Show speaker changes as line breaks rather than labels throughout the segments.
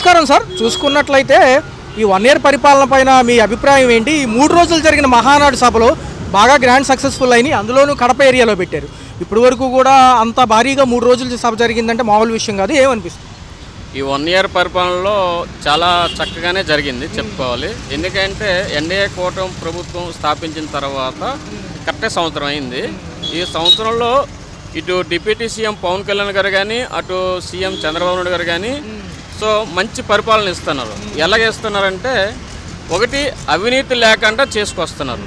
నమస్కారం సార్. చూసుకున్నట్లయితే ఈ 1 ఇయర్ పరిపాలన పైన మీ అభిప్రాయం ఏంటి? ఈ 3 రోజులు జరిగిన మహానాడు సభలో బాగా గ్రాండ్ సక్సెస్ఫుల్ అయినాయి, అందులోనూ కడప ఏరియాలో పెట్టారు. ఇప్పటి వరకు కూడా అంత భారీగా 3 రోజుల సభ జరిగిందంటే మామూలు విషయం కాదు. ఏమనిపిస్తుంది?
ఈ 1 ఇయర్ పరిపాలనలో చాలా చక్కగానే జరిగింది చెప్పుకోవాలి. ఎందుకంటే ఎన్డీఏ కూటమి ప్రభుత్వం స్థాపించిన తర్వాత కరెక్ట్ సంవత్సరం అయింది. ఈ సంవత్సరంలో ఇటు డిప్యూటీ సీఎం పవన్ కళ్యాణ్ గారు కానీ, అటు సీఎం చంద్రబాబు నాయుడు గారు కానీ సో మంచి పరిపాలన ఇస్తున్నారు. ఎలాగ ఇస్తున్నారంటే, ఒకటి అవినీతి లేకుండా చేసుకొస్తున్నారు,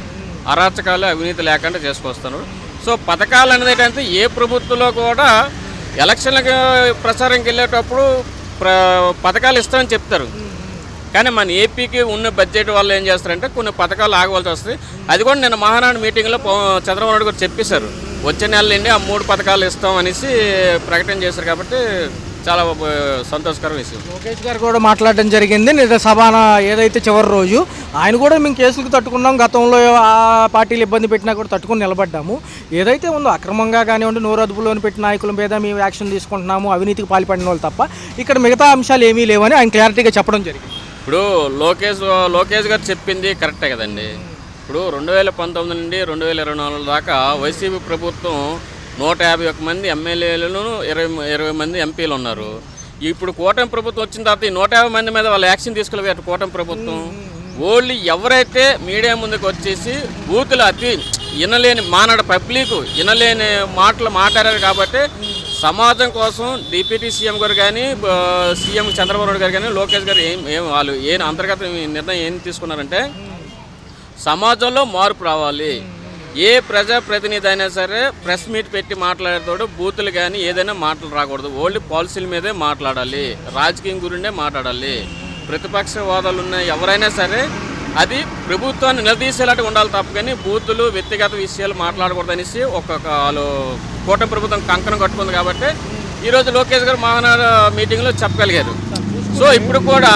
అరాచకాలు అవినీతి లేకుండా చేసుకొస్తున్నారు. సో పథకాలు అనేది ఏంటంటే ఏ ప్రభుత్వంలో కూడా ఎలక్షన్లకు ప్రచారంకి వెళ్ళేటప్పుడు పథకాలు ఇస్తామని చెప్తారు, కానీ మన ఏపీకి ఉన్న బడ్జెట్ వల్ల ఏం చేస్తారంటే కొన్ని పథకాలు ఆగవలసి వస్తుంది. అది కూడా నిన్న మహానాడు మీటింగ్లో చంద్రబాబు నాయుడు గారు చెప్పేశారు, వచ్చే నెల నుండి ఆ 3 పథకాలు ఇస్తాం అనేసి ప్రకటన చేశారు. కాబట్టి చాలా సంతోషకర విషయం.
లోకేష్ గారు కూడా మాట్లాడడం జరిగింది నిన్న సభాన, ఏదైతే చివరి రోజు ఆయన కూడా మేము కేసులకు తట్టుకున్నాం, గతంలో ఆ పార్టీలు ఇబ్బంది పెట్టినా కూడా తట్టుకుని నిలబడ్డాము, ఏదైతే ఉందో అక్రమంగా కానివ్వండి నోరు అదుపులోని పెట్టిన నాయకుల మీద మేము యాక్షన్ తీసుకుంటున్నాము, అవినీతికి పాల్పడిన వాళ్ళు తప్ప ఇక్కడ మిగతా అంశాలు ఏమీ లేవని ఆయన క్లారిటీగా చెప్పడం జరిగింది.
ఇప్పుడు లోకేష్ గారు చెప్పింది కరెక్టే కదండి. ఇప్పుడు 2019 నుండి 2024 దాకా వైసీపీ ప్రభుత్వం 151 మంది ఎమ్మెల్యేలను 20 మంది ఎంపీలు ఉన్నారు. ఇప్పుడు కూటమి ప్రభుత్వం వచ్చిన తర్వాత ఈ 150 మంది మీద వాళ్ళు యాక్షన్ తీసుకోలేదు. కూటమి ప్రభుత్వం ఓన్లీ ఎవరైతే మీడియా ముందుకు వచ్చేసి బూతులు అతి వినలేని పబ్లిక్ వినలేని మాటలు మాట్లాడారు. కాబట్టి సమాజం కోసం డిప్యూటీ సీఎం గారు కానీ, సీఎం చంద్రబాబు నాయుడు గారు కానీ, లోకేష్ గారు వాళ్ళు అంతర్గత నిర్ణయం ఏం తీసుకున్నారంటే, సమాజంలో మార్పు రావాలి, ఏ ప్రజాప్రతినిధి అయినా సరే ప్రెస్ మీట్ పెట్టి మాట్లాడేటోడు బూతులు కానీ ఏదైనా మాటలు రాకూడదు, ఓన్లీ పాలసీల మీదే మాట్లాడాలి, రాజకీయం గురిండే మాట్లాడాలి. ప్రతిపక్ష హోదాలు ఉన్న ఎవరైనా సరే అది ప్రభుత్వాన్ని నిలదీసేలాంటి ఉండాలి తప్ప కానీ బూతులు వ్యక్తిగత విషయాలు మాట్లాడకూడదు అనేసి వాళ్ళు కూటమి ప్రభుత్వం కంకణం కట్టుకుంది. కాబట్టి ఈరోజు లోకేష్ గారు మహానాడు మీటింగ్లో చెప్పగలిగారు. సో ఇప్పుడు కూడా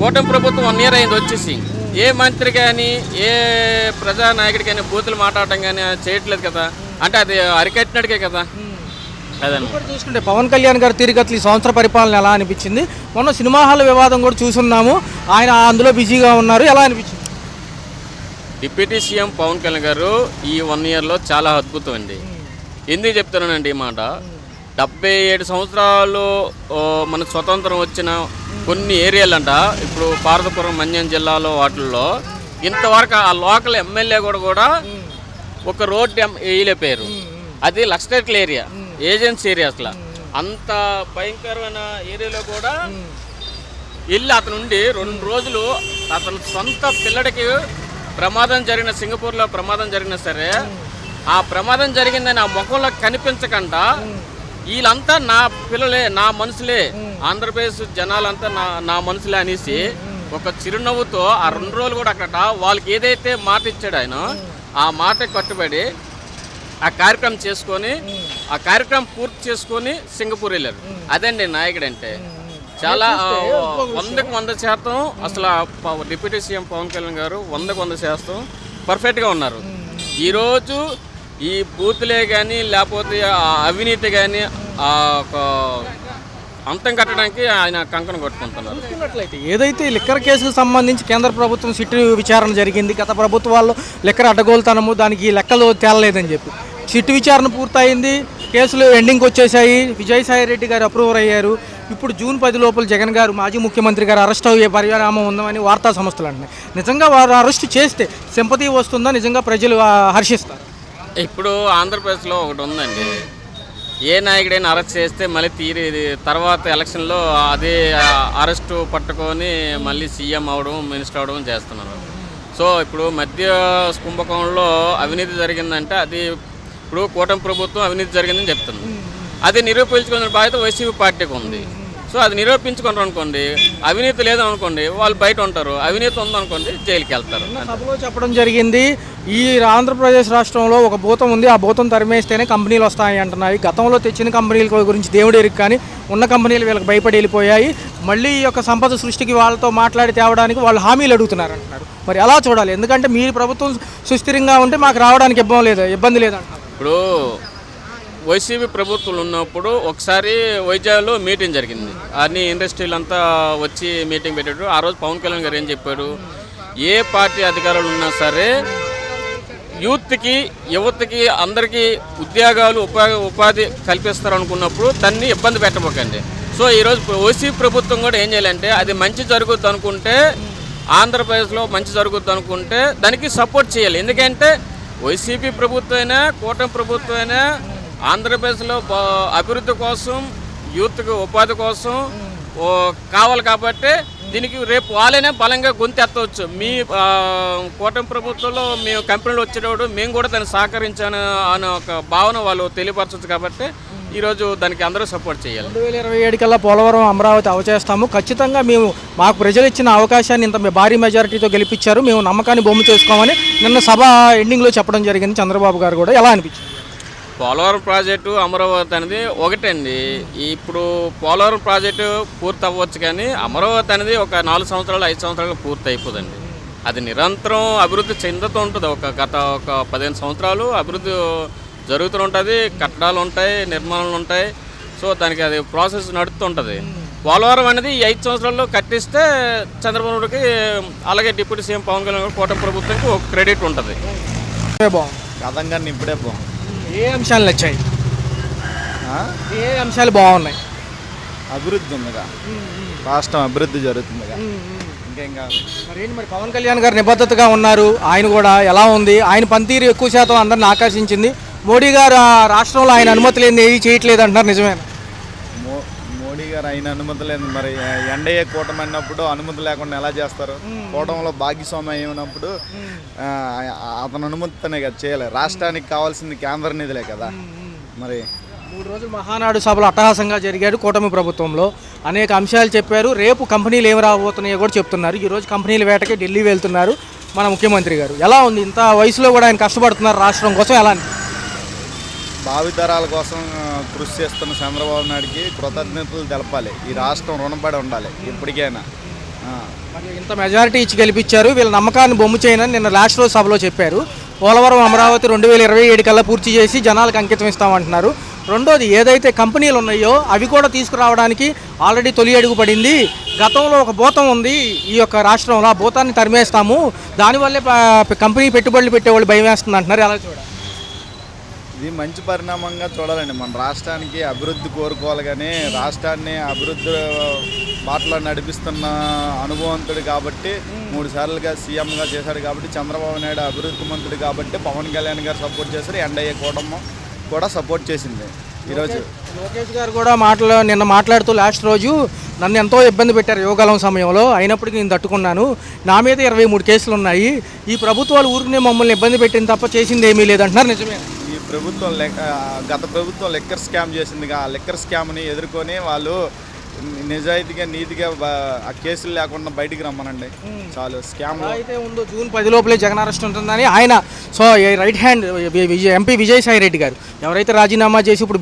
కూటమి ప్రభుత్వం 1 ఇయర్ అయింది వచ్చేసి, ఏ మంత్రి కానీ ఏ ప్రజానాయకుడి కానీ బూతులు మాట్లాడటం కానీ చేయట్లేదు కదా, అంటే అది అరికట్టినట్టుకే కదా. అదని
చూసుకుంటే పవన్ కళ్యాణ్ గారు తిరిగట్లు ఈ సంవత్సర పరిపాలన ఎలా అనిపించింది? మొన్న సినిమా హాల్ వివాదం కూడా చూస్తున్నాము, ఆయన అందులో బిజీగా ఉన్నారు, ఎలా అనిపించింది?
డిప్యూటీ సీఎం పవన్ కళ్యాణ్ గారు ఈ 1 ఇయర్లో చాలా అద్భుతం అండి. ఎందుకు చెప్తున్నానండి ఈ మాట, 77 సంవత్సరాలు మన స్వతంత్రం వచ్చిన కొన్ని ఏరియాలంట, ఇప్పుడు పార్వతీపురం మన్యం జిల్లాలో వాటిల్లో ఇంతవరకు ఆ లోకల్ ఎమ్మెల్యే కూడా ఒక రోడ్డు వేయలేపారు. అది లక్స్టేట్ల ఏరియా, ఏజెన్సీ ఏరియా, అసలు అంత భయంకరమైన ఏరియాలో కూడా వెళ్ళి అతను ఉండి 2 రోజులు అతను సొంత పిల్లడికి ప్రమాదం జరిగిన, సింగపూర్లో ప్రమాదం జరిగినా సరే ఆ ప్రమాదం జరిగిందని ఆ ముఖంలో కనిపించకుండా వీళ్ళంతా నా పిల్లలే, నా మనుషులే, ఆంధ్రప్రదేశ్ జనాలంతా నా మనుషులే అనేసి ఒక చిరునవ్వుతో ఆ 2 రోజులు కూడా అక్కడ వాళ్ళకి ఏదైతే మాట ఇచ్చాడు ఆయన ఆ మాట కట్టుబడి ఆ కార్యక్రమం చేసుకొని ఆ కార్యక్రమం పూర్తి చేసుకొని సింగపూర్ వెళ్ళారు. అదండి నాయకుడు అంటే. చాలా 100% అసలు డిప్యూటీ సీఎం పవన్ కళ్యాణ్ గారు 100% పర్ఫెక్ట్గా ఉన్నారు. ఈరోజు ఈ బూతులే కానీ లేకపోతే అవినీతి కానీ అంతం కట్టడానికి ఆయన కంకణం కొట్టుకుంటున్నారు.
ఏదైతే లిక్కర్ కేసుకు సంబంధించి కేంద్ర ప్రభుత్వం సిట్టు విచారణ జరిగింది, గత ప్రభుత్వాల్లో లిక్కర్ అడ్డగోలుతనము దానికి లెక్కలు తేలలేదని చెప్పి సిట్టు విచారణ పూర్తయింది, కేసులు ఎండింగ్కి వచ్చేసాయి, విజయసాయి రెడ్డి గారు అప్రూవర్ అయ్యారు. ఇప్పుడు జూన్ 10 లోపల జగన్ గారు మాజీ ముఖ్యమంత్రి గారు అరెస్ట్ అయ్యే పరిణామం ఉందని వార్తా సంస్థలు అంటున్నాయి. నిజంగా వారు అరెస్ట్ చేస్తే సింపతి వస్తుందా? నిజంగా ప్రజలు హర్షిస్తారు?
ఇప్పుడు ఆంధ్రప్రదేశ్లో ఒకటి ఉందండి, ఏ నాయకుడైనా అరెస్ట్ చేస్తే మళ్ళీ తర్వాత ఎలక్షన్లో అదే అరెస్టు పట్టుకొని మళ్ళీ సీఎం అవడం, మినిస్టర్ అవడం చేస్తున్నారు. సో ఇప్పుడు మధ్య కుంభకోణంలో అవినీతి జరిగిందంటే అది ఇప్పుడు కూటమి ప్రభుత్వం అవినీతి జరిగిందని చెప్తుంది, అది నిరూపించుకునే బాధ్యత వైసీపీ పార్టీకి ఉంది. సో అది నిరూపించుకుంటారు అనుకోండి, అవినీతి లేదనుకోండి వాళ్ళు బయట ఉంటారు, అవినీతి ఉందనుకోండి జైలుకి వెళ్తారు.
సభలో చెప్పడం జరిగింది, ఈ ఆంధ్రప్రదేశ్ రాష్ట్రంలో ఒక భూతం ఉంది, ఆ భూతం తరిమేస్తేనే కంపెనీలు వస్తాయి అంటున్నాయి. గతంలో తెచ్చిన కంపెనీల గురించి దేవుడు ఎరుగు, కానీ ఉన్న కంపెనీలు వీళ్ళకి భయపడి వెళ్ళిపోయాయి. మళ్ళీ ఈ యొక్క సంపద సృష్టికి వాళ్ళతో మాట్లాడి తేవడానికి వాళ్ళు హామీలు అడుగుతున్నారు అంటున్నారు. మరి ఎలా చూడాలి? ఎందుకంటే మీ ప్రభుత్వం సుస్థిరంగా ఉంటే మాకు రావడానికి ఇబ్బంది లేదంటారు.
ఇప్పుడు వైసీపీ ప్రభుత్వం ఉన్నప్పుడు ఒకసారి వైజాగ్లో మీటింగ్ జరిగింది. అన్ని ఇండస్ట్రీలు అంతా వచ్చి మీటింగ్ పెట్టాడు. ఆ రోజు పవన్ కళ్యాణ్ గారు ఏం చెప్పాడు, ఏ పార్టీ అధికారులు ఉన్నా సరే యూత్కి యువతకి అందరికీ ఉద్యోగాలు ఉపాధి కల్పిస్తారు అనుకున్నప్పుడు దాన్ని ఇబ్బంది పెట్టబోకండి. సో ఈరోజు వైసీపీ ప్రభుత్వం కూడా ఏం చేయాలంటే అది మంచి జరుగుద్ది అనుకుంటే, ఆంధ్రప్రదేశ్లో మంచి జరుగుద్ది అనుకుంటే దానికి సపోర్ట్ చేయాలి. ఎందుకంటే వైసీపీ ప్రభుత్వం అయినా కూటమి ప్రభుత్వం అయినా ఆంధ్రప్రదేశ్లో అభివృద్ధి కోసం యూత్కి ఉపాధి కోసం కావాలి కాబట్టి దీనికి రేపు వాళ్ళైనా బలంగా గొంతెత్తవచ్చు. మీ కూటమి ప్రభుత్వంలో మేము కంపెనీలు వచ్చేటప్పుడు మేము కూడా దాన్ని సహకరించాను అనే ఒక భావన వాళ్ళు తెలియపరచవచ్చు. కాబట్టి ఈరోజు దానికి అందరూ సపోర్ట్ చేయాలి.
2027 కల్లా పోలవరం అమరావతి అవచేస్తాము, ఖచ్చితంగా మేము మాకు ప్రజలు ఇచ్చిన అవకాశాన్ని ఇంత భారీ మెజారిటీతో గెలిపించారు, మేము నమ్మకాన్ని బొమ్మ చేసుకోమని నిన్న సభ ఎండింగ్లో చెప్పడం జరిగింది చంద్రబాబు గారు కూడా. ఎలా అనిపించింది?
పోలవరం ప్రాజెక్టు అమరావతి అనేది ఒకటండి. ఇప్పుడు పోలవరం ప్రాజెక్టు పూర్తి అవ్వచ్చు, కానీ అమరావతి అనేది ఒక 4 సంవత్సరాలు 5 సంవత్సరాలు పూర్తి అయిపోదండి. అది నిరంతరం అభివృద్ధి చెందుతూ ఉంటుంది. గత 15 సంవత్సరాలు అభివృద్ధి జరుగుతూ ఉంటుంది. కట్టడాలు ఉంటాయి, నిర్మాణాలు ఉంటాయి. సో దానికి అది ప్రాసెస్ నడుస్తుంటుంది. పోలవరం అనేది ఈ 5 సంవత్సరాల్లో కట్టిస్తే చంద్రబాబు నాయుడుకి అలాగే డిప్యూటీ సీఎం పవన్ కళ్యాణ్ కూటమి ప్రభుత్వానికి ఒక క్రెడిట్ ఉంటుంది.
బాగుంది ఇప్పుడే బాగుంది.
ఏ అంశాలు నచ్చాయి? ఏ అంశాలు బాగున్నాయి?
అభివృద్ధి ఉందిగా, రాష్ట్రం అభివృద్ధి జరుగుతుందిగా, ఇంకేం కాదు.
మరి పవన్ కళ్యాణ్ గారు నిబద్ధతగా ఉన్నారు. ఆయన కూడా ఎలా ఉంది? ఆయన పనితీరు ఎక్కువ శాతం అందరిని ఆకర్షించింది. మోడీ గారు రాష్ట్రంలో ఆయన అనుమతి లేని ఏది చేయట్లేదు అంటున్నారు, నిజమేనా?
మోడీ గారు ఆయన అనుమతి లేదు. మరి ఎన్డీఏ కూటమి అన్నప్పుడు అనుమతి లేకుండా ఎలా చేస్తారు? కూటమిలో భాగస్వామ్యం అయినప్పుడు అతను అనుమతితోనే కదా చేయాలి. రాష్ట్రానికి కావాల్సింది కేంద్ర నిధులే కదా. మరి
3 రోజులు మహానాడు సభలు అట్టహాసంగా జరిగాడు కూటమి ప్రభుత్వంలో. అనేక అంశాలు చెప్పారు. రేపు కంపెనీలు ఏమి రాబోతున్నాయో కూడా చెప్తున్నారు. ఈరోజు కంపెనీల వేటకి ఢిల్లీ వెళ్తున్నారు మన ముఖ్యమంత్రి గారు. ఎలా ఉంది? ఇంత వయసులో కూడా ఆయన కష్టపడుతున్నారు రాష్ట్రం కోసం. ఎలా
భావితరాల కోసం కృషి చేస్తున్న చంద్రబాబు నాయుడికి కృతజ్ఞతలు తెలపాలి. ఈ రాష్ట్రం రుణపడి ఉండాలి ఎప్పటికైనా.
మరి ఇంత మెజారిటీ ఇచ్చి గెలిపించారు, వీళ్ళ నమ్మకాన్ని బొమ్ము చేయనని నిన్న లాస్ట్ రోజు సభలో చెప్పారు. పోలవరం అమరావతి 2027 కల్లా పూర్తి చేసి జనాలకు అంకితం ఇస్తామంటున్నారు. రెండోది, ఏదైతే కంపెనీలు ఉన్నాయో అవి కూడా తీసుకురావడానికి ఆల్రెడీ తొలి అడుగు పడింది. గతంలో ఒక భూతం ఉంది ఈ యొక్క రాష్ట్రంలో, ఆ భూతాన్ని తరిమేస్తాము, దానివల్లే కంపెనీ పెట్టుబడులు పెట్టేవాళ్ళు భయం వేస్తుంది అంటున్నారు. ఎలా చూడాలి?
ఇది మంచి పరిణామంగా చూడాలండి. మన రాష్ట్రానికి అభివృద్ధి కోరుకోవాలి, కానీ రాష్ట్రాన్ని అభివృద్ధి బాటలో నడిపిస్తున్న అనుభవంతుడు కాబట్టి 3 సార్లుగా సీఎంగా చేశాడు కాబట్టి చంద్రబాబు నాయుడు అభివృద్ధి మంత్రుడు కాబట్టి పవన్ కళ్యాణ్ గారు సపోర్ట్ చేశారు. ఎన్డీఏ కూటమి కూడా సపోర్ట్ చేసింది. ఈరోజు
లోకేష్ గారు కూడా నిన్న మాట్లాడుతూ లాస్ట్ రోజు నన్ను ఎంతో ఇబ్బంది పెట్టారు యోగాలం సమయంలో, అయినప్పటికీ నేను తట్టుకున్నాను, నా మీద 23 కేసులు ఉన్నాయి, ఈ ప్రభుత్వాలు ఊరినే మమ్మల్ని ఇబ్బంది పెట్టింది తప్ప చేసింది ఏమీ లేదంటున్నారు. నిజమే.
ఈ ప్రభుత్వం గత ప్రభుత్వం లెక్కర్ స్కామ్ చేసిందిగా. ఆ లెక్కర్ స్కామ్ని ఎదుర్కొని వాళ్ళు నిజాయితీగా నీతిగా ఆ కేసులు లేకుండా బయటికి రమ్మనండి చాలు. స్కామ్
అయితే ఉందో జూన్ 10 లోపలే జగన్ అరెస్ట్ ఉంటుందని ఆయన right hand MP Vijayasai Reddy గారు ఎవరైతే రాజీనామా చేసి ఇప్పుడు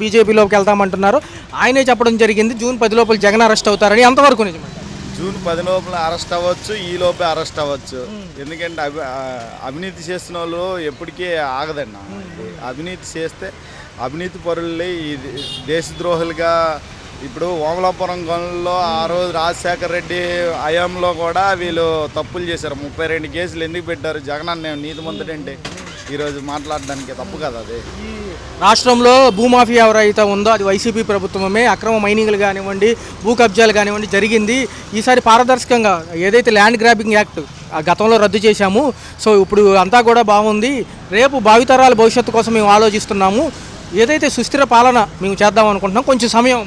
బీజేపీలోకి వెళ్తామంటున్నారో ఆయనే చెప్పడం జరిగింది. జూన్ 10 లోపల జగన్ అరెస్ట్ అవుతారని. ఎంతవరకు నిజమే?
జూన్ 10 లోపల అరెస్ట్ అవ్వచ్చు, ఈ లోపే అరెస్ట్ అవ్వచ్చు. ఎందుకంటే అవినీతి చేస్తున్న వాళ్ళు ఎప్పటికీ ఆగదన్న. అవినీతి చేస్తే అవినీతి పరులే ఈ దేశద్రోహులుగా. ఇప్పుడు ఓమలాపురం గనుల్లో ఆ రోజు రాజశేఖర రెడ్డి హయాంలో కూడా వీళ్ళు తప్పులు చేశారు. 32 కేసులు ఎందుకు పెట్టారు? జగన్ అన్న నీతిమంతుడంటే ఈరోజు మాట్లాడడానికి తప్పు కదా. అది
రాష్ట్రంలో భూమాఫియా ఎవరైతే ఉందో అది వైసీపీ ప్రభుత్వమే. అక్రమ మైనింగ్లు కానివ్వండి, భూ కబ్జాలు కానివ్వండి జరిగింది. ఈసారి పారదర్శకంగా ఏదైతే ల్యాండ్ గ్రాబింగ్ యాక్ట్ గతంలో రద్దు చేశాము, సో ఇప్పుడు అంతా కూడా బాగుంది. రేపు భావితరాల భవిష్యత్తు కోసం మేము ఆలోచిస్తున్నాము. ఏదైతే సుస్థిర పాలన మేము చేద్దాం అనుకుంటున్నాం, కొంచెం సమయం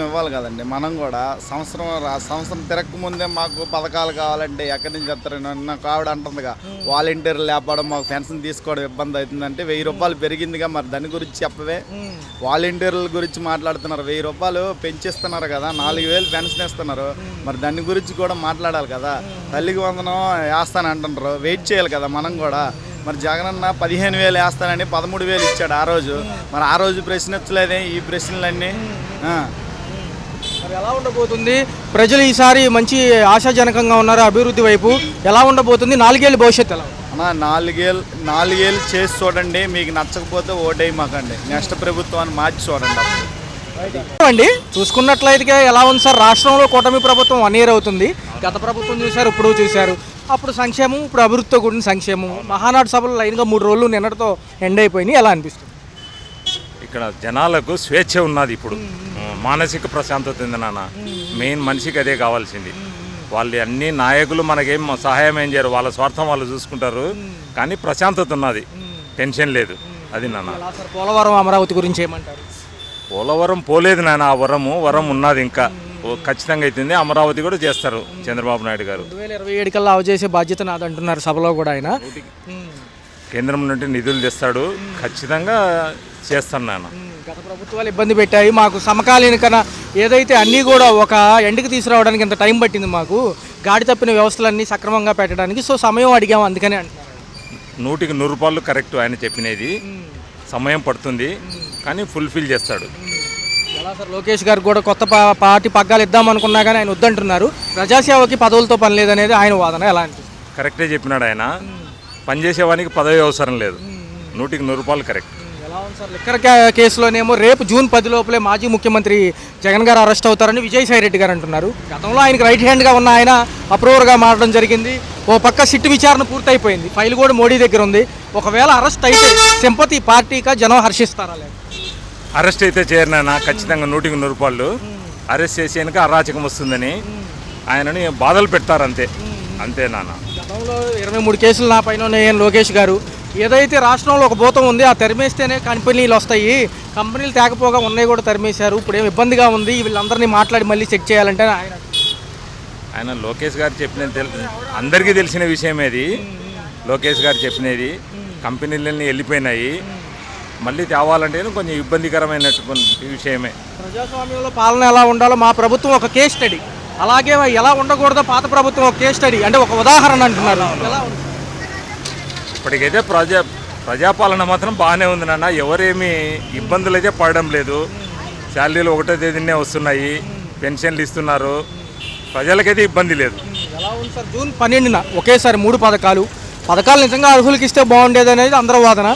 ఇవ్వాలి కదండి. మనం కూడా సంవత్సరం తిరగక ముందే మాకు పథకాలు కావాలంటే ఎక్కడి నుంచి చెప్తారు? నాకు ఆవిడ అంటుందిగా, వాలంటీర్లు లేపడం, మాకు పెన్షన్ తీసుకోవడం ఇబ్బంది అవుతుందంటే 1000 రూపాయలు పెరిగిందిగా. మరి దాని గురించి చెప్పవే. వాలంటీర్ల గురించి మాట్లాడుతున్నారు. 1000 రూపాయలు పెంచిస్తున్నారు కదా, 4000 పెన్షన్ ఇస్తున్నారు. మరి దాని గురించి కూడా మాట్లాడాలి కదా. తల్లికి వందనం వేస్తానంటున్నారు, వెయిట్ చేయాలి కదా మనం కూడా. మరి జగనన్న 15,000 వేస్తానని 13,000 ఇచ్చాడు ఆ రోజు. మరి ఆ రోజు ప్రశ్నించలేదే ఈ ప్రశ్నలన్నీ.
మరి ఎలా ఉండబోతుంది? ప్రజలు ఈసారి మంచి ఆశాజనకంగా ఉన్నారు అభివృద్ధి వైపు. ఎలా ఉండబోతుంది? 4 ఏళ్ళ భవిష్యత్తు ఎలా?
అన్న నాలుగేళ్ళు చేసి చూడండి, మీకు నచ్చకపోతే ఓటేయి మాకండి, నెక్స్ట్ ప్రభుత్వాన్ని మార్చి చూడండి.
అండి చూసుకున్నట్లయితే ఎలా ఉంది సార్, రాష్ట్రంలో కూటమి ప్రభుత్వం 1 year అవుతుంది. గత ప్రభుత్వం చూశారు, ఇప్పుడు చూశారు. అప్పుడు సంక్షేమం, ఇప్పుడు అభివృద్ధితో కూడిన సంక్షేమం. మహానాడు సభలు లైన్గా 3 రోజులు నిన్నటితో ఎండ్ అయిపోయినాయి. ఎలా అనిపిస్తుంది?
ఇక్కడ జనాలకు స్వేచ్ఛ ఉన్నది ఇప్పుడు, మానసిక ప్రశాంతత ఉంది నాన్న. మెయిన్ మనిషికి అదే కావాల్సింది. వాళ్ళు అన్ని నాయకులు మనకేం సహాయం ఏం చేయరు, వాళ్ళ స్వార్థం వాళ్ళు చూసుకుంటారు. కానీ ప్రశాంతత ఉన్నది, టెన్షన్ లేదు. అది నాన్న.
ఎలా సార్ పోలవరం అమరావతి గురించి ఏమంటారు?
పోలవరం పోలేదు నాన్న, ఆ వరం ఉన్నది, ఇంకా ఖచ్చితంగా అవుతుంది. అమరావతి కూడా చేస్తారు చంద్రబాబు నాయుడు గారు.
2027 కల్లా అవజేసే బాధ్యత నాది అంటున్నారు సభలో కూడా ఆయన.
కేంద్రం నుండి నిధులు తెస్తాడు, ఖచ్చితంగా చేస్తాను నాన్న.
గత ప్రభుత్వాలు ఇబ్బంది పెట్టాయి, మాకు సమకాలీన ఏదైతే అన్నీ కూడా ఒక ఎండుకి తీసుకురావడానికి ఇంత టైం పట్టింది, మాకు గాడి తప్పిన వ్యవస్థలన్నీ సక్రమంగా పెట్టడానికి. సో సమయం అడిగాము, అందుకని అంటున్నారు.
100కి 100 రూపాయలు కరెక్ట్ ఆయన చెప్పినది. సమయం పడుతుంది కానీ ఫుల్ఫిల్ చేస్తాడు.
ఎలా సార్, లోకేష్ గారు కూడా కొత్త పార్టీ పగ్గాలు ఇద్దామనుకున్నా కానీ ఆయన వద్దంటున్నారు. ప్రజాసేవకి పదవులతో పని లేదనేది ఆయన వాదన. ఎలా అనిపిస్తుంది?
కరెక్టే చెప్పినాడు ఆయన. పనిచేసేవానికి పదవి అవసరం లేదు. 100కి 100 రూపాయలు కరెక్ట్.
ఎలా ఉంది సార్, లిక్కర్ కేసులోనేమో రేపు జూన్ 10 లోపలే మాజీ ముఖ్యమంత్రి జగన్ గారు అరెస్ట్ అవుతారని విజయసాయి రెడ్డి గారు అంటున్నారు. గతంలో ఆయనకి రైట్ హ్యాండ్గా ఉన్న ఆయన అప్రూవర్గా మారడం జరిగింది. ఓ పక్క సిట్ విచారణ పూర్తయిపోయింది, ఫైల్ కూడా మోడీ దగ్గర ఉంది. ఒకవేళ అరెస్ట్ అయితే సింపతి పార్టీగా జనం హర్షిస్తారా? లేదు,
అరెస్ట్ అయితే చేయరనైనా ఖచ్చితంగా 100కి 100 రూపాయలు. అరెస్ట్ చేసేందుక అరాచకం వస్తుందని ఆయనని బాధలు పెడతారు, అంతే అంతే నాన్న.
గతంలో 23 కేసులు నా పైన ఉన్నాయని లోకేష్ గారు, ఏదైతే రాష్ట్రంలో ఒక భూతం ఉంది ఆ తరిమేస్తేనే కంపెనీలు వస్తాయి, కంపెనీలు తేకపోగా ఉన్నాయి కూడా తరిమేశారు, ఇప్పుడు ఏం ఇబ్బందిగా ఉంది, వీళ్ళందరినీ మాట్లాడి మళ్ళీ చెక్ చేయాలంటే
ఆయన లోకేష్ గారు చెప్పినది అందరికీ తెలిసిన విషయమేది. లోకేష్ గారు చెప్పినది కంపెనీలన్నీ వెళ్ళిపోయినాయి, మళ్ళీ తేవాలంటే కొంచెం ఇబ్బందికరమైనటువంటి విషయమే.
ప్రజాస్వామ్యంలో పాలన ఎలా ఉండాలో మా ప్రభుత్వం ఒక కేస్ స్టడీ, అలాగే ఎలా ఉండకూడదో పాత ప్రభుత్వం ఒక కేస్ స్టడీ, అంటే ఒక ఉదాహరణ అంటున్నారు.
ఇప్పటికైతే ప్రజాపాలన మాత్రం బాగానే ఉంది నాన్న. ఎవరేమీ ఇబ్బందులు అయితే పడడం లేదు. శాలరీలు 1వ తేదీనే వస్తున్నాయి, పెన్షన్లు ఇస్తున్నారు, ప్రజలకైతే ఇబ్బంది లేదు.
ఎలా ఉంది సార్, జూన్ 12న ఒకేసారి 3 పథకాలు నిజంగా అర్హులకి ఇస్తే బాగుండేది అనేది అందరూ వాదన.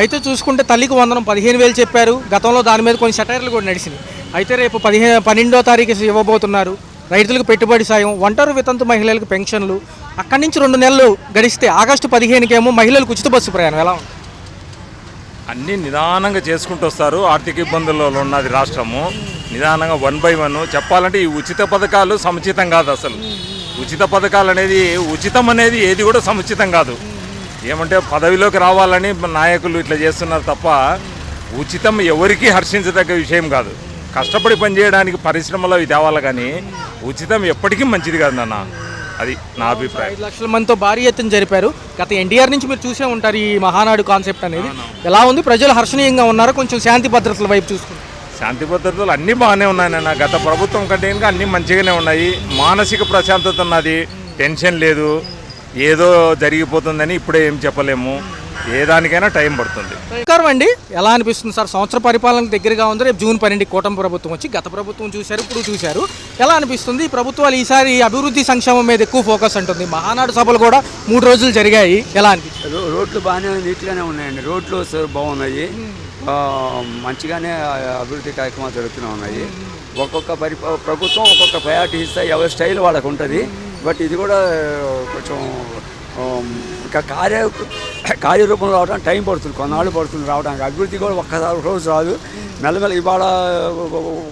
అయితే చూసుకుంటే తల్లికి వందనం 15,000 చెప్పారు గతంలో, దాని మీద కొన్ని సెటైర్లు కూడా నడిచినాయి. అయితే రేపు 12వ తారీఖు ఇవ్వబోతున్నారు. రైతులకు పెట్టుబడి సాయం, ఒంటరి వితంతు మహిళలకు పెన్షన్లు. అక్కడి నుంచి 2 నెలలు గడిస్తే ఆగస్టు 15కేమో మహిళలకు ఉచిత బస్సు ప్రయాణం. ఎలా ఉంది?
అన్నీ నిదానంగా చేసుకుంటూ వస్తారు. ఆర్థిక ఇబ్బందుల్లో ఉన్నది రాష్ట్రము. నిదానంగా 1 by 1 చెప్పాలంటే ఈ ఉచిత పథకాలు సముచితం కాదు. అసలు ఉచిత పథకాలు అనేది, ఉచితం అనేది ఏది కూడా సముచితం కాదు. ఏమంటే పదవిలోకి రావాలని నాయకులు ఇట్లా చేస్తున్నారు తప్ప ఉచితం ఎవరికీ హర్షించదగ్గ విషయం కాదు. కష్టపడి పనిచేయడానికి పరిశ్రమలో అవి తేవాలి, కానీ ఉచితం ఎప్పటికీ మంచిది కాదు నాన్న. అది నా అభిప్రాయం.
5 లక్షల మందితో భారీ ఎత్తున జరిపారు. గత ఎన్టీఆర్ నుంచి మీరు చూసే ఉంటారు ఈ మహానాడు కాన్సెప్ట్ అనేది. ఎలా ఉంది, ప్రజలు హర్షణీయంగా ఉన్నారా? కొంచెం శాంతి భద్రతల వైపు చూసుకుంటారు.
శాంతి భద్రతలు అన్నీ బాగానే ఉన్నాయి నాన్న. గత ప్రభుత్వం కంటే ఇంకా అన్నీ మంచిగానే ఉన్నాయి. మానసిక ప్రశాంతత ఉన్నది, టెన్షన్ లేదు. ఏదో జరిగిపోతుందని ఇప్పుడే ఏం చెప్పలేము, ఏ దానికైనా టైం పడుతుంది.
నమస్కారం అండి, ఎలా అనిపిస్తుంది సార్? సంవత్సర పరిపాలనకు దగ్గరగా ఉంది. రేపు జూన్ 12 కూటమి ప్రభుత్వం వచ్చి, గత ప్రభుత్వం చూశారు, ఇప్పుడు చూశారు. ఎలా అనిపిస్తుంది? ఈ ప్రభుత్వాలు ఈసారి అభివృద్ధి సంక్షేమం మీద ఎక్కువ ఫోకస్ ఉంటుంది. మహానాడు సభలు కూడా 3 రోజులు జరిగాయి. ఎలా అనిపిస్తుంది?
రోడ్లు బాగానే నీట్గానే ఉన్నాయండి. రోడ్లు బాగున్నాయి, మంచిగానే అభివృద్ధి కార్యక్రమాలు జరుగుతూనే ఉన్నాయి. ఒక్కొక్క ప్రభుత్వం ఒక్కొక్క ప్రయారిటీ ఇస్తే ఎవరి స్టైల్ వాళ్ళకు ఉంటుంది. బట్ ఇది కూడా కొంచెం ఇంకా కార్యరూపంలో రావడానికి టైం పడుతుంది, కొన్నాళ్ళు పడుతుంది రావడానికి. అభివృద్ధి కూడా ఒక్కసారి రోజు రాదు, మెల్లమెల్ల. ఇవాళ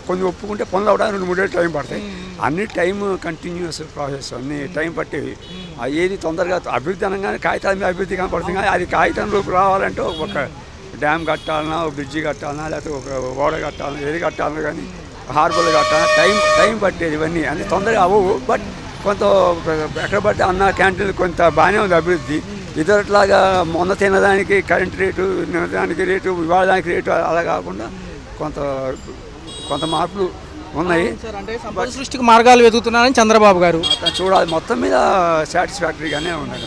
కొన్ని ఒప్పుకుంటే పనులు అవడానికి 2-3 ఏళ్ళు టైం పడతాయి. అన్ని టైం కంటిన్యూస్ ప్రాసెస్, అన్ని టైం పట్టేవి. ఏది తొందరగా అభివృద్ధి అనగానే కాగితాల మీద అభివృద్ధి కనపడుతుంది, కానీ అది కాగితం రూపు రావాలంటే ఒక డ్యామ్ కట్టాలన్నా, ఒక బ్రిడ్జి కట్టాలన్నా, లేకపోతే ఒక ఓడ కట్టాలన్నా, ఏది కట్టాలన్నా, కానీ హార్బర్లు కట్టాలన్నా టైం పట్టేది. ఇవన్నీ అన్ని తొందరగా అవ్వవు. బట్ కొంత ఎక్కడ పడితే అన్న క్యాంటీన్లు కొంత బాగానే ఉంది అభివృద్ధి. ఇతరులాగా మొన్న తినదానికి కరెంట్ రేటు, తినదానికి రేటు, ఇవాళ దానికి రేటు అలా కాకుండా కొంత మార్పులు ఉన్నాయి.
అంటే సంపద సృష్టికి మార్గాలు వెతుకుతున్నారని చంద్రబాబు గారు
చూడాలి. మొత్తం మీద సాటిస్ఫాక్టరీగానే ఉన్నాయి.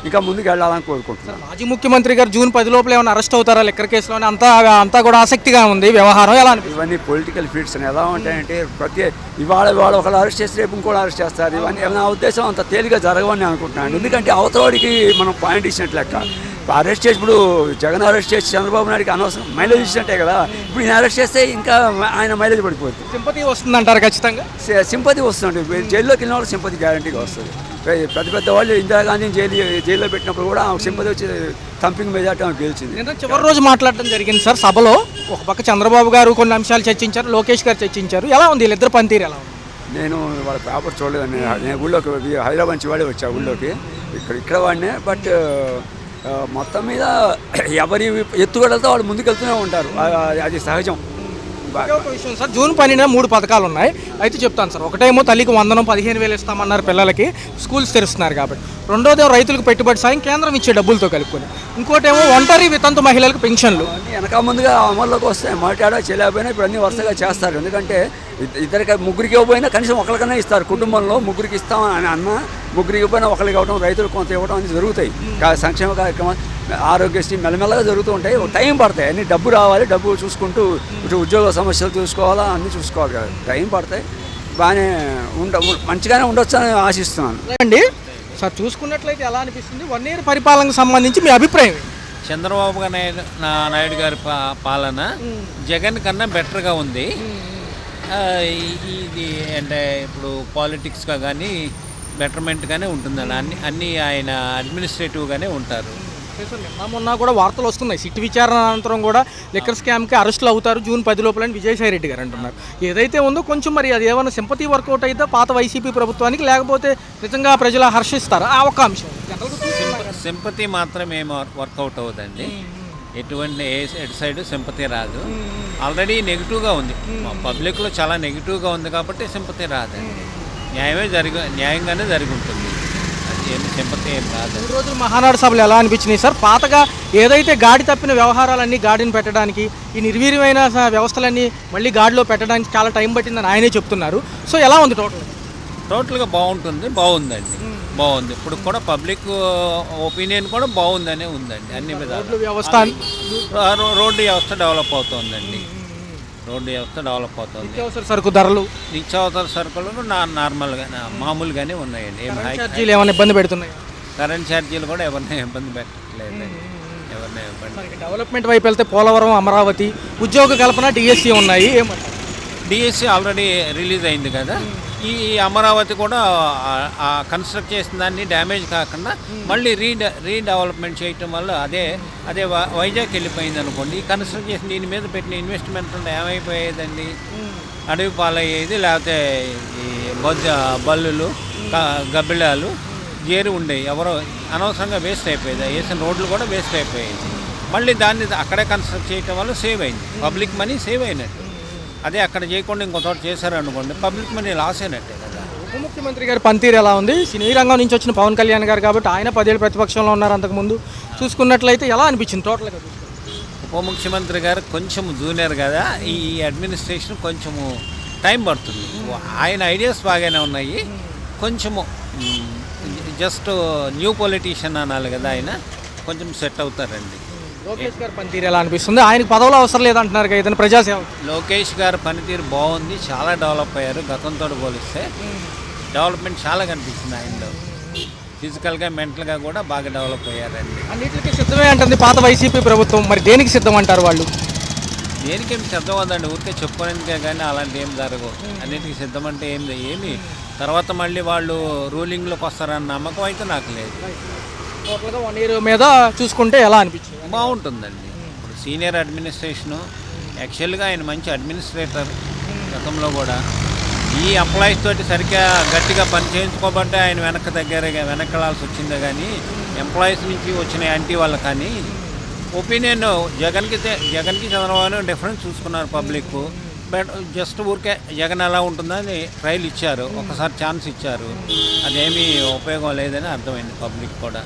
ఇంకా ముందుకు వెళ్ళాలని కోరుకుంటున్నాను.
మాజీ ముఖ్యమంత్రి గారు జూన్ 10 లోపల ఏమైనా అరెస్ట్ అవుతారా లిక్కర్ కేసులోనే? అంతా కూడా ఆసక్తిగా ఉంది వ్యవహారం. ఎలా అనిపిస్తుంది?
ఇవన్నీ పొలిటికల్ ఫీట్స్ ఎలా ఉంటాయంటే ఇవాళ ఒకళ్ళు అరెస్ట్ చేసి రేపు ఇంకోటి అరెస్ట్ చేస్తారు. ఇవన్నీ నా ఉద్దేశం అంత తేలిగా జరగవని అనుకుంటున్నాను. ఎందుకంటే అవతవాడికి మనం పాయింట్ ఇచ్చినట్లు లెక్క. అరెస్ట్ చేసి ఇప్పుడు జగన్ అరెస్ట్ చేసి చంద్రబాబు నాయుడికి అనవసరం మైలేజ్ ఇచ్చినట్టే కదా. ఇప్పుడు ఈయన అరెస్ట్ చేస్తే ఇంకా ఆయన మైలేజ్ పడిపోతుంది.
సింపతి వస్తుంది అంటారు ఖచ్చితంగా?
సింపతి వస్తుంది. జైల్లోకి వెళ్ళిన వాళ్ళు సింపతి గ్యారంటీగా వస్తుంది. పెద్ద వాళ్ళు ఇందిరాగాంధీని జైల్లో పెట్టినప్పుడు కూడా సింపతి వచ్చి థంపింగ్ మెజార్టీ గెలిచింది.
నిన్న చివరి రోజు మాట్లాడడం జరిగింది సార్ సభలో. ఒక పక్క చంద్రబాబు గారు కొన్ని అంశాలు చర్చించారు, లోకేష్ గారు చర్చించారు. ఎలా ఉంది వీళ్ళిద్దరు పనితీరు? ఎలా ఉంది?
నేను వాళ్ళ పేపర్ చూడలేదండి. నేను ఊళ్ళోకి హైదరాబాద్ నుంచి వాడే వచ్చా ఊళ్ళోకి. ఇక్కడ వాడినే. బట్ మొత్తం మీద ఎవరి ఎత్తుగడలతో వాళ్ళు ముందుకెళ్తూనే ఉంటారు. అది సహజం.
ఒక విషయం సార్, జూన్ 12న 3 పథకాలు ఉన్నాయి. అయితే చెప్తాను సార్. ఒకటేమో తల్లికి 15,000 ఇస్తామన్నారు పిల్లలకి, స్కూల్స్ తెరుస్తున్నారు కాబట్టి. రెండోదేమో రైతులకు పెట్టుబడి సాయం కేంద్రం ఇచ్చే డబ్బులతో కలుపుకొని. ఇంకోటేమో ఒంటరి వితంతు మహిళలకు పెన్షన్లు.
వెనక ముందుగా అమల్లోకి వస్తాయి. మాట్లాడా చేయలేకపోయినా ఇప్పుడు అన్ని వరుసగా చేస్తారు. ఎందుకంటే ముగ్గురికి ఇవ్వకపోయినా కనీసం ఒకరికైనా ఇస్తారు. కుటుంబంలో ముగ్గురికి ఇస్తామని అన్న ముగ్గురికి ఇవ్వకపోయినా ఒకరికి ఇవ్వడం, రైతులకు కొంత ఇవ్వడం అనేది జరుగుతాయి. సంక్షేమ కార్యక్రమాలు ఆరోగ్యశ్రీ మెల్లమెల్లగా జరుగుతూ ఉంటాయి. టైం పడతాయి. అన్ని డబ్బు రావాలి, డబ్బు చూసుకుంటూ ఇటు ఉద్యోగ సమస్యలు చూసుకోవాలా, అన్నీ చూసుకోవాలి కదా. టైం పడతాయి. బాగానే మంచిగానే ఉండొచ్చు అని ఆశిస్తున్నాను
అండి. సార్ చూసుకున్నట్లయితే ఎలా అనిపిస్తుంది 1 year పరిపాలనకు సంబంధించి మీ అభిప్రాయం?
చంద్రబాబు నాయుడు గారి పాలన జగన్ కన్నా బెటర్గా ఉంది. ఇది అంటే ఇప్పుడు పాలిటిక్స్గా కానీ బెటర్మెంట్గానే ఉంటుందని అన్నీ ఆయన అడ్మినిస్ట్రేటివ్గానే ఉంటారు.
మొన్న కూడా వార్తలు వస్తున్నాయి. సిట్ విచారణ అనంతరం కూడా లిక్కర్ స్కామ్కి అరెస్టులు అవుతారు జూన్ 10 లోపల అని విజయసాయి రెడ్డి గారు అంటున్నారు. ఏదైతే ఉందో కొంచెం మరి అది ఏమైనా సింపతి వర్కౌట్ అయితే పాత వైసీపీ ప్రభుత్వానికి, లేకపోతే నిజంగా ప్రజలు హర్షిస్తారా? ఆ ఒక్క అంశం.
సింపతి మాత్రం ఏం వర్కౌట్ అవ్వదండి. ఎటువంటి ఎటు సైడ్ సింపతి రాదు. ఆల్రెడీ నెగిటివ్గా ఉంది, పబ్లిక్లో చాలా నెగిటివ్గా ఉంది కాబట్టి సింపతి రాదండి. న్యాయంగానే జరిగి ఉంటుంది. సింపతి ఏం రాదు.
3 రోజులు మహానాడు సభలు ఎలా అనిపించినాయి సార్? పాతగా ఏదైతే గాడి తప్పిన వ్యవహారాలన్నీ గాడిని పెట్టడానికి, ఈ నిర్వీర్యమైన వ్యవస్థలన్నీ మళ్ళీ గాడిలో పెట్టడానికి చాలా టైం పట్టిందని ఆయనే చెప్తున్నారు. సో ఎలా ఉంది
టోటల్గా? బాగుందండి. బాగుంది. ఇప్పుడు కూడా పబ్లిక్ ఒపీనియన్ కూడా బాగుందనే ఉందండి. అన్ని విధాలు రోడ్డు వ్యవస్థ డెవలప్ అవుతుందండి.
నిత్యావసర సరుకు ధరలు,
నిత్యావసర సరుకులు నార్మల్గా మామూలుగానే ఉన్నాయండి.
ఏమైనా ఇబ్బంది పెడుతున్నాయి?
కరెంట్ ఛార్జీలు కూడా ఎవరిని ఇబ్బంది పెట్టలేదండి.
డెవలప్మెంట్ వైపు వెళ్తే పోలవరం, అమరావతి, ఉద్యోగ కల్పన, డిఎస్సి ఉన్నాయి.
డిఎస్సి ఆల్రెడీ రిలీజ్ అయింది కదా. ఈ అమరావతి కూడా కన్స్ట్రక్ట్ చేసిన దాన్ని డ్యామేజ్ కాకుండా మళ్ళీ రీడెవలప్మెంట్ చేయటం వల్ల అదే వైజాగ్ వెళ్ళిపోయింది అనుకోండి. ఈ కన్స్ట్రక్ట్ చేసిన దీని మీద పెట్టిన ఇన్వెస్ట్మెంట్ ఏమైపోయేదండి? అడవి పాలయ్యేది. లేకపోతే ఈ బల్లులు, గబ్బిళాలు జేరి ఉండేవి. ఎవరో అనవసరంగా వేస్ట్ అయిపోయేది. వేసిన రోడ్లు కూడా వేస్ట్ అయిపోయేది. మళ్ళీ దాన్ని అక్కడే కన్స్ట్రక్ట్ చేయటం వల్ల సేవ్ అయింది. పబ్లిక్ మనీ సేవ్ అయినట్టు. అదే అక్కడ చేయకుండా ఇంకో చోట చేశారనుకోండి, పబ్లిక్ మనీ లాస్ అయినట్టే కదా.
ఉప ముఖ్యమంత్రి గారి పనితీరు ఎలా ఉంది? సినీ రంగం నుంచి వచ్చిన పవన్ కళ్యాణ్ గారు కాబట్టి ఆయన 10 ఏళ్ళు ప్రతిపక్షంలో ఉన్నారు. అంతకుముందు చూసుకున్నట్లయితే ఎలా అనిపించింది టోటల్గా?
ఉప ముఖ్యమంత్రి గారు కొంచెం జూనియర్ కదా. ఈ అడ్మినిస్ట్రేషన్ కొంచెము టైం పడుతుంది. ఆయన ఐడియాస్ బాగానే ఉన్నాయి. కొంచెము జస్ట్ న్యూ పొలిటీషియన్ అనాలి కదా. ఆయన కొంచెం సెట్ అవుతారండి.
లోకేష్ గారి పనితీరు ఎలా అనిపిస్తుంది? ఆయనకు పదవులు అవసరం లేదంటున్నారు కదా, ఏదైనా ప్రజాసేవ.
లోకేష్ గారి పనితీరు బాగుంది. చాలా డెవలప్ అయ్యారు. గతంతో పోలిస్తే డెవలప్మెంట్ చాలా కనిపిస్తుంది ఆయనలో. ఫిజికల్గా, మెంటల్గా కూడా బాగా డెవలప్ అయ్యారండి.
అన్నింటికి సిద్ధమే అంటుంది పాత వైసీపీ ప్రభుత్వం. మరి దేనికి సిద్ధం అంటారు వాళ్ళు?
దేనికేమి సిద్ధం అవ్వదండి. ఊరికే చెప్పుకోవడానికే కానీ అలాంటి ఏం జరగవు. అన్నిటికీ సిద్ధం అంటే ఏమి తర్వాత మళ్ళీ వాళ్ళు రూలింగ్లోకి వస్తారన్న నమ్మకం అయితే నాకు లేదు.
టోటల్గా 1 year మీద చూసుకుంటే ఎలా అనిపించింది?
బాగుంటుందండి. ఇప్పుడు సీనియర్ అడ్మినిస్ట్రేషను యాక్చువల్గా ఆయన మంచి అడ్మినిస్ట్రేటర్. గతంలో కూడా ఈ ఎంప్లాయీస్ తోటి సరిగ్గా గట్టిగా పని చేయించుకోబట్టే ఆయన వెనక్కి వచ్చిందే కానీ ఎంప్లాయీస్ నుంచి వచ్చిన యాంటీ వాళ్ళ కానీ ఒపీనియన్ జగన్కి చంద్రబాబు డిఫరెన్స్ చూసుకున్నారు పబ్లిక్. బట్ జస్ట్ ఊరికే జగన్ ఎలా ఉంటుందని ట్రయల్ ఇచ్చారు, ఒకసారి ఛాన్స్ ఇచ్చారు. అదేమీ ఉపయోగం లేదని అర్థమైంది పబ్లిక్ కూడా.